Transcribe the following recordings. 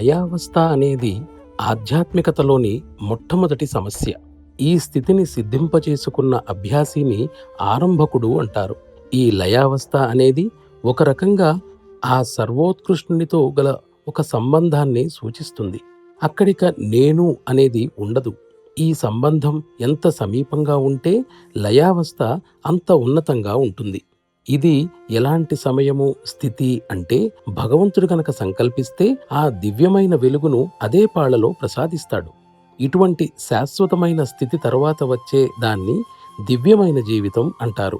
లయావస్థ అనేది ఆధ్యాత్మికతలోని మొట్టమొదటి సమస్య. ఈ స్థితిని సిద్ధింపచేసుకున్న అభ్యాసిని ఆరంభకుడు అంటారు. ఈ లయావస్థ అనేది ఒక రకంగా ఆ సర్వోత్కృష్టునితో గల ఒక సంబంధాన్ని సూచిస్తుంది. అక్కడిక నేను అనేది ఉండదు. ఈ సంబంధం ఎంత సమీపంగా ఉంటే లయావస్థ అంత ఉన్నతంగా ఉంటుంది. ఇది ఎలాంటి సమయము, స్థితి అంటే భగవంతుడు గనక సంకల్పిస్తే ఆ దివ్యమైన వెలుగును అదే పాళ్లలో ప్రసాదిస్తాడు. ఇటువంటి శాశ్వతమైన స్థితి తరువాత వచ్చే దాన్ని దివ్యమైన జీవితం అంటారు.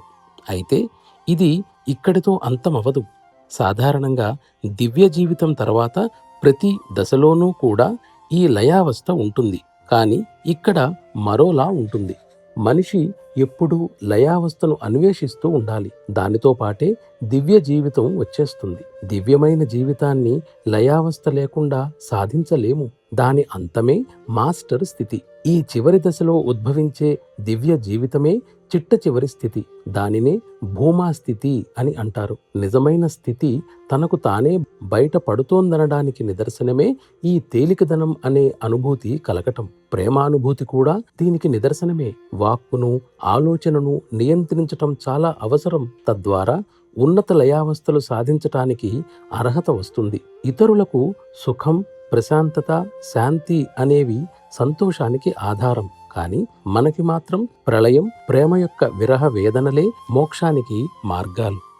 అయితే ఇది ఇక్కడితో అంతమవదు. సాధారణంగా దివ్య జీవితం తర్వాత ప్రతి దశలోనూ కూడా ఈ లయావస్థ ఉంటుంది. కానీ ఇక్కడ మరోలా ఉంటుంది. మనిషి ఎప్పుడూ లయావస్థను అన్వేషిస్తూ ఉండాలి. దానితో పాటే దివ్య జీవితం వచ్చేస్తుంది. దివ్యమైన జీవితాన్ని లయావస్థ లేకుండా సాధించలేము. దాని అంతమే మాస్టర్ స్థితి. ఈ చివరి దశలో ఉద్భవించే దివ్య జీవితమే చిట్ట చివరి స్థితి. దానినే భూమా స్థితి అని అంటారు. నిజమైన స్థితి తనకు తానే బయట పడుతోందనడానికి నిదర్శనమే ఈ తేలికదనం అనే అనుభూతి కలగటం. ప్రేమానుభూతి కూడా దీనికి నిదర్శనమే. వాక్కును, ఆలోచనను నియంత్రించటం చాలా అవసరం. తద్వారా ఉన్నత లయావస్థలు సాధించటానికి అర్హత వస్తుంది. ఇతరులకు సుఖం, ప్రశాంతత, శాంతి అనేవి సంతోషానికి ఆధారం. కానీ మనకి మాత్రం ప్రళయం, ప్రేమ యొక్క విరహ వేదనలే మోక్షానికి మార్గాలు.